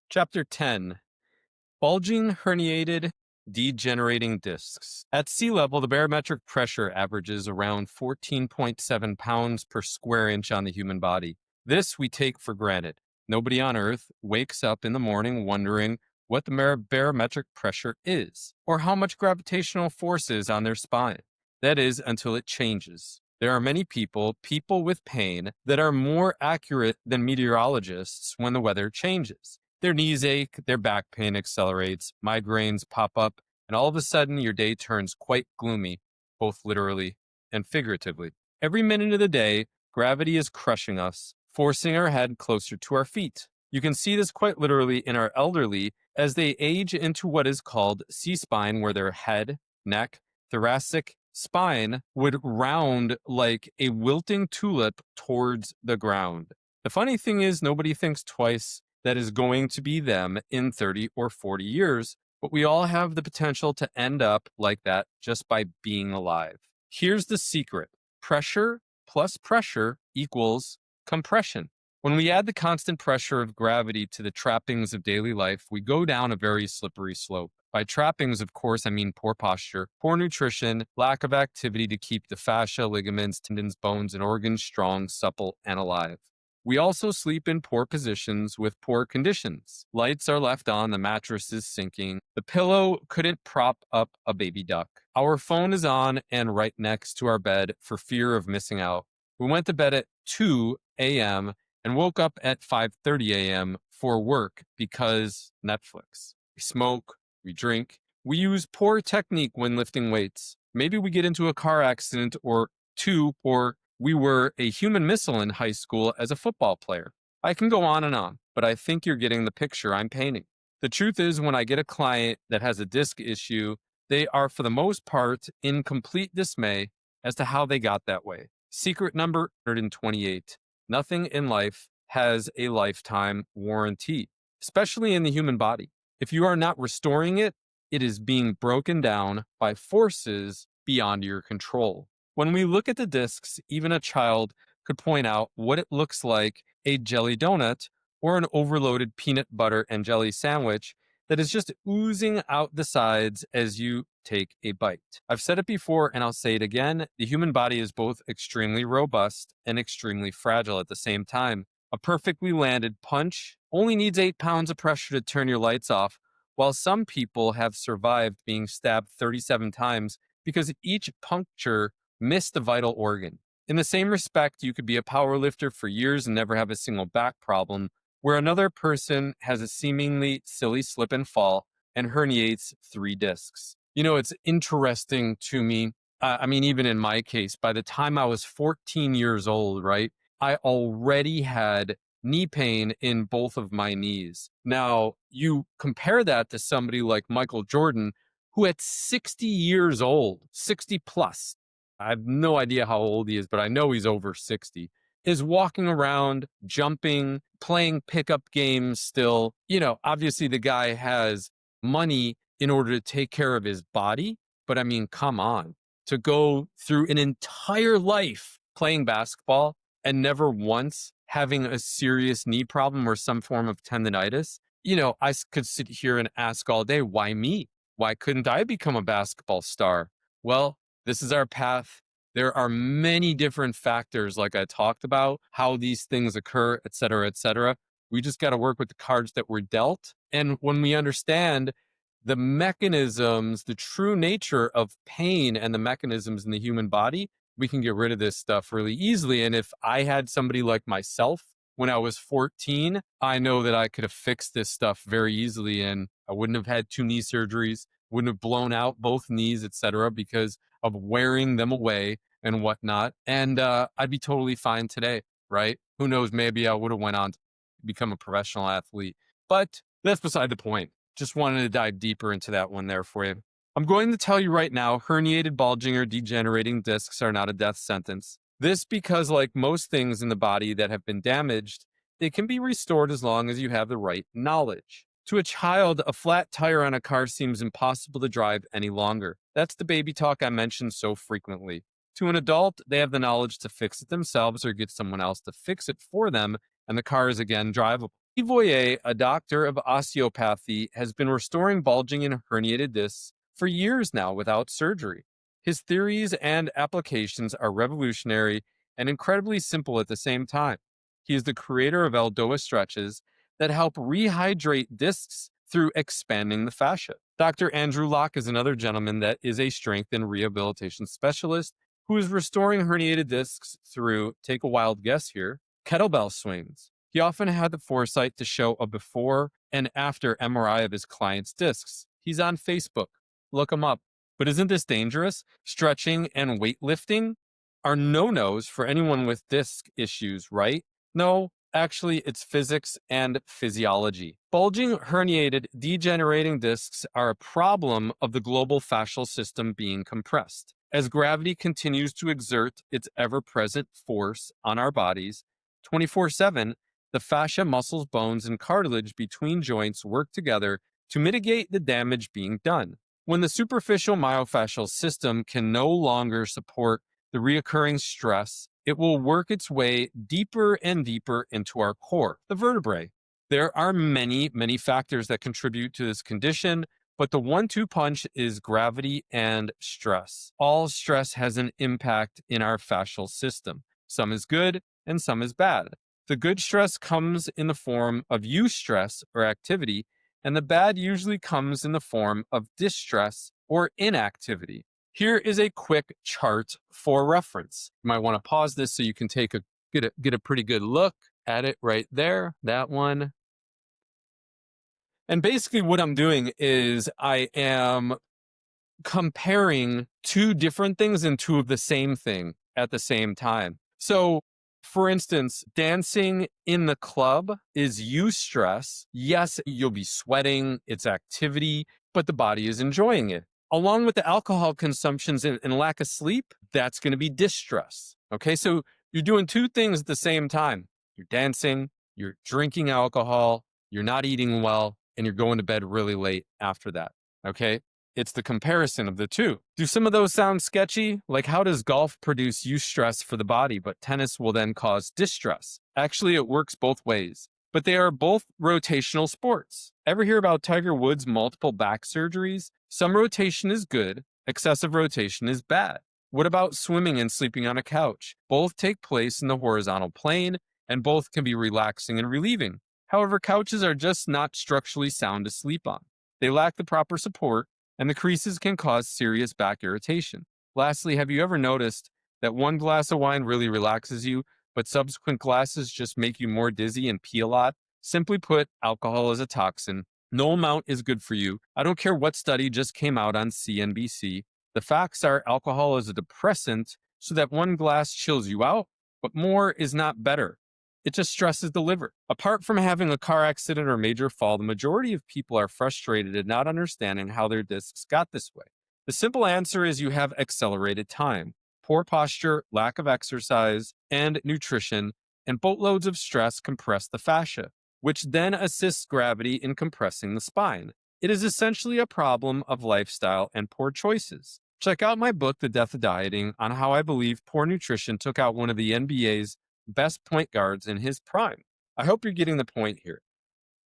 Chapter 10. Bulging, herniated, degenerating discs. At sea level, the barometric pressure averages around 14.7 pounds per square inch on the human body. This we take for granted. Nobody on Earth wakes up in the morning wondering what the barometric pressure is, or how much gravitational force is on their spine. That is, until it changes. There are many people with pain, that are more accurate than meteorologists when the weather changes. Their knees ache, their back pain accelerates, migraines pop up, and all of a sudden your day turns quite gloomy, both literally and figuratively. Every minute of the day, gravity is crushing us, forcing our head closer to our feet. You can see this quite literally in our elderly as they age into what is called C-spine, where their head, neck, thoracic spine would round like a wilting tulip towards the ground. The funny thing is, nobody thinks twice that is going to be them in 30 or 40 years, but we all have the potential to end up like that just by being alive. Here's the secret: pressure plus pressure equals compression. When we add the constant pressure of gravity to the trappings of daily life, we go down a very slippery slope. By trappings, of course, I mean poor posture, poor nutrition, lack of activity to keep the fascia, ligaments, tendons, bones, and organs strong, supple, and alive. We also sleep in poor positions with poor conditions. Lights are left on, the mattress is sinking, the pillow couldn't prop up a baby duck. Our phone is on and right next to our bed for fear of missing out. We went to bed at 2 a.m. and woke up at 5:30 a.m. for work because Netflix. We smoke, we drink, we use poor technique when lifting weights. Maybe we get into a car accident or two, or we were a human missile in high school as a football player. I can go on, but I think you're getting the picture I'm painting. The truth is, when I get a client that has a disc issue, they are, for the most part, in complete dismay as to how they got that way. Secret number 128. Nothing in life has a lifetime warranty, especially in the human body. If you are not restoring it, it is being broken down by forces beyond your control. When we look at the discs, even a child could point out what it looks like a jelly donut or an overloaded peanut butter and jelly sandwich that is just oozing out the sides as you take a bite. I've said it before and I'll say it again. The human body is both extremely robust and extremely fragile at the same time. A perfectly landed punch only needs 8 pounds of pressure to turn your lights off, while some people have survived being stabbed 37 times because each puncture missed a vital organ. In the same respect, you could be a power lifter for years and never have a single back problem, where another person has a seemingly silly slip and fall and herniates 3 discs. You know, it's interesting to me. Even in my case, by the time I was 14 years old, right, I already had knee pain in both of my knees. Now, you compare that to somebody like Michael Jordan, who at 60 years old, 60 plus, I have no idea how old he is, but I know he's over 60, is walking around, jumping, playing pickup games still. You know, obviously the guy has money in order to take care of his body, but I mean, come on. To go through an entire life playing basketball and never once having a serious knee problem or some form of tendonitis, you know, I could sit here and ask all day, why me? Why couldn't I become a basketball star? Well, this is our path. There are many different factors, like I talked about, how these things occur, et cetera, et cetera. We just got to work with the cards that we're dealt. And when we understand the mechanisms, the true nature of pain and the mechanisms in the human body, we can get rid of this stuff really easily. And if I had somebody like myself when I was 14, I know that I could have fixed this stuff very easily, and I wouldn't have had 2 knee surgeries, wouldn't have blown out both knees, et cetera, because of wearing them away and whatnot. And I'd be totally fine today, right? Who knows? Maybe I would have went on to become a professional athlete, but that's beside the point. Just wanted to dive deeper into that one there for you. I'm going to tell you right now, herniated, bulging, or degenerating discs are not a death sentence. This because, like most things in the body that have been damaged, they can be restored as long as you have the right knowledge. To a child, a flat tire on a car seems impossible to drive any longer. That's the baby talk I mention so frequently. To an adult, they have the knowledge to fix it themselves or get someone else to fix it for them, and the car is again drivable. Voyer, a doctor of osteopathy, has been restoring bulging and herniated discs for years now without surgery. His theories and applications are revolutionary and incredibly simple at the same time. He is the creator of Eldoa stretches that help rehydrate discs through expanding the fascia. Dr. Andrew Locke is another gentleman that is a strength and rehabilitation specialist who is restoring herniated discs through, take a wild guess here, kettlebell swings. He often had the foresight to show a before and after MRI of his clients' discs. He's on Facebook. Look him up. But isn't this dangerous? Stretching and weightlifting are no-nos for anyone with disc issues, right? No, actually, it's physics and physiology. Bulging, herniated, degenerating discs are a problem of the global fascial system being compressed. As gravity continues to exert its ever-present force on our bodies, 24/7, the fascia, muscles, bones, and cartilage between joints work together to mitigate the damage being done. When the superficial myofascial system can no longer support the reoccurring stress, it will work its way deeper and deeper into our core, the vertebrae. There are many, many factors that contribute to this condition, but the 1-2 punch is gravity and stress. All stress has an impact in our fascial system. Some is good and some is bad. The good stress comes in the form of eustress or activity, and the bad usually comes in the form of distress or inactivity. Here is a quick chart for reference. You might want to pause this so you can get a pretty good look at it right there, that one. And basically what I'm doing is I am comparing two different things and two of the same thing at the same time. So, for instance, dancing in the club is eustress. Yes, you'll be sweating, it's activity, but the body is enjoying it. Along with the alcohol consumptions and lack of sleep, that's going to be distress. Okay, so you're doing two things at the same time. You're dancing, you're drinking alcohol, you're not eating well, and you're going to bed really late after that. Okay, it's the comparison of the two. Do some of those sound sketchy? Like, how does golf produce eustress for the body, but tennis will then cause distress? Actually, it works both ways, but they are both rotational sports. Ever hear about Tiger Woods' multiple back surgeries? Some rotation is good, excessive rotation is bad. What about swimming and sleeping on a couch? Both take place in the horizontal plane, and both can be relaxing and relieving. However, couches are just not structurally sound to sleep on. They lack the proper support, and the creases can cause serious back irritation. Lastly, have you ever noticed that one glass of wine really relaxes you, but subsequent glasses just make you more dizzy and pee a lot? Simply put, alcohol is a toxin. No amount is good for you. I don't care what study just came out on CNBC. The facts are alcohol is a depressant, so that one glass chills you out, but more is not better. It just stresses the liver. Apart from having a car accident or major fall, the majority of people are frustrated and not understanding how their discs got this way. The simple answer is you have accelerated time, poor posture, lack of exercise and nutrition, and boatloads of stress compress the fascia, which then assists gravity in compressing the spine. It is essentially a problem of lifestyle and poor choices. Check out my book, The Death of Dieting, on how I believe poor nutrition took out one of the NBA's best point guards in his prime. I hope you're getting the point here.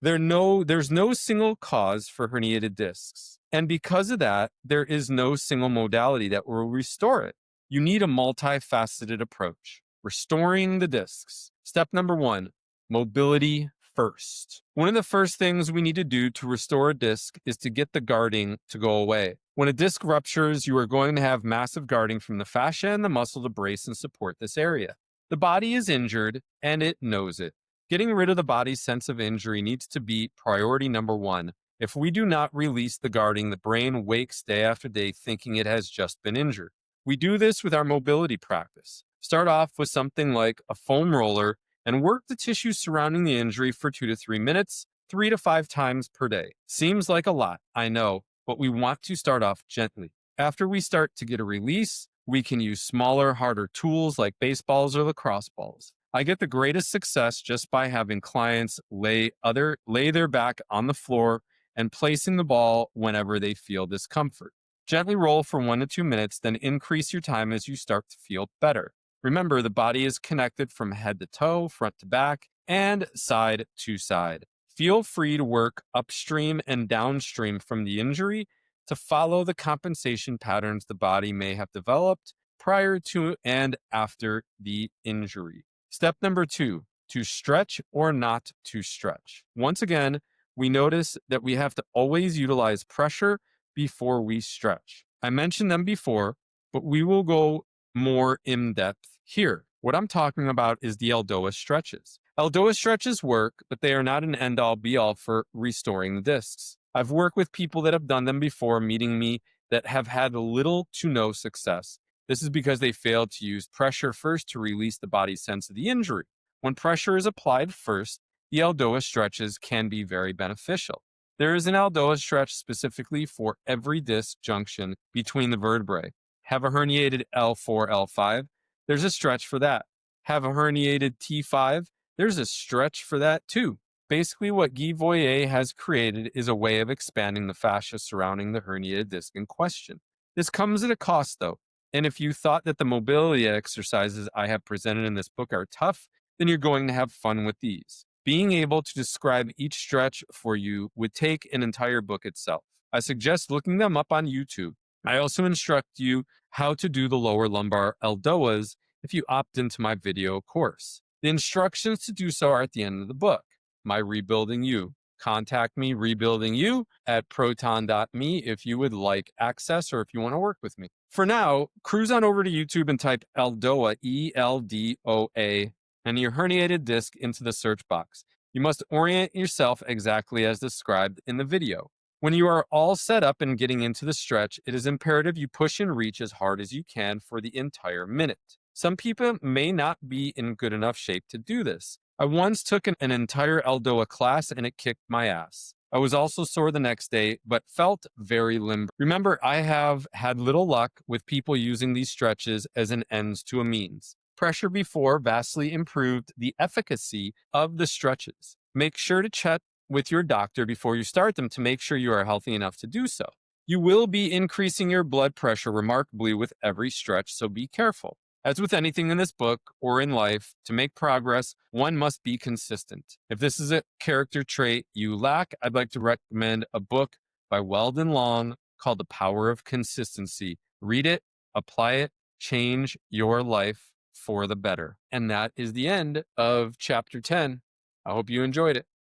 There's no single cause for herniated discs. And because of that, there is no single modality that will restore it. You need a multifaceted approach. Restoring the discs. Step number 1, mobility first. One of the first things we need to do to restore a disc is to get the guarding to go away. When a disc ruptures, you are going to have massive guarding from the fascia and the muscle to brace and support this area. The body is injured, and it knows it. Getting rid of the body's sense of injury needs to be priority number 1. If we do not release the guarding, the brain wakes day after day thinking it has just been injured. We do this with our mobility practice. Start off with something like a foam roller and work the tissue surrounding the injury for 2 to 3 minutes, 3 to 5 times per day. Seems like a lot, I know, but we want to start off gently. After we start to get a release, we can use smaller, harder tools like baseballs or lacrosse balls. I get the greatest success just by having clients lay their back on the floor and placing the ball whenever they feel discomfort. Gently roll for 1 to 2 minutes, then increase your time as you start to feel better. Remember, the body is connected from head to toe, front to back, and side to side. Feel free to work upstream and downstream from the injury to follow the compensation patterns the body may have developed prior to and after the injury. Step number 2, to stretch or not to stretch. Once again, we notice that we have to always utilize pressure before we stretch. I mentioned them before, but we will go more in depth here. What I'm talking about is the Eldoa stretches. Eldoa stretches work, but they are not an end-all be-all for restoring the discs. I've worked with people that have done them before, meeting me, that have had little to no success. This is because they failed to use pressure first to release the body's sense of the injury. When pressure is applied first, the Eldoa stretches can be very beneficial. There is an Eldoa stretch specifically for every disc junction between the vertebrae. Have a herniated L4, L5, there's a stretch for that. Have a herniated T5, there's a stretch for that too. Basically, what Guy Voyer has created is a way of expanding the fascia surrounding the herniated disc in question. This comes at a cost though, and if you thought that the mobility exercises I have presented in this book are tough, then you're going to have fun with these. Being able to describe each stretch for you would take an entire book itself. I suggest looking them up on YouTube. I also instruct you how to do the lower lumbar Eldoas if you opt into my video course. The instructions to do so are at the end of the book. My Rebuilding You. Contact me, Rebuilding You, at proton.me if you would like access or if you want to work with me. For now, cruise on over to YouTube and type Eldoa, E-L-D-O-A, and your herniated disc into the search box. You must orient yourself exactly as described in the video. When you are all set up and getting into the stretch, it is imperative you push and reach as hard as you can for the entire minute. Some people may not be in good enough shape to do this. I once took an entire Eldoa class and it kicked my ass. I was also sore the next day, but felt very limber. Remember, I have had little luck with people using these stretches as an ends to a means. Pressure before vastly improved the efficacy of the stretches. Make sure to check with your doctor before you start them to make sure you are healthy enough to do so. You will be increasing your blood pressure remarkably with every stretch, so be careful. As with anything in this book or in life, to make progress, one must be consistent. If this is a character trait you lack, I'd like to recommend a book by Weldon Long called The Power of Consistency. Read it, apply it, change your life for the better. And that is the end of chapter 10. I hope you enjoyed it.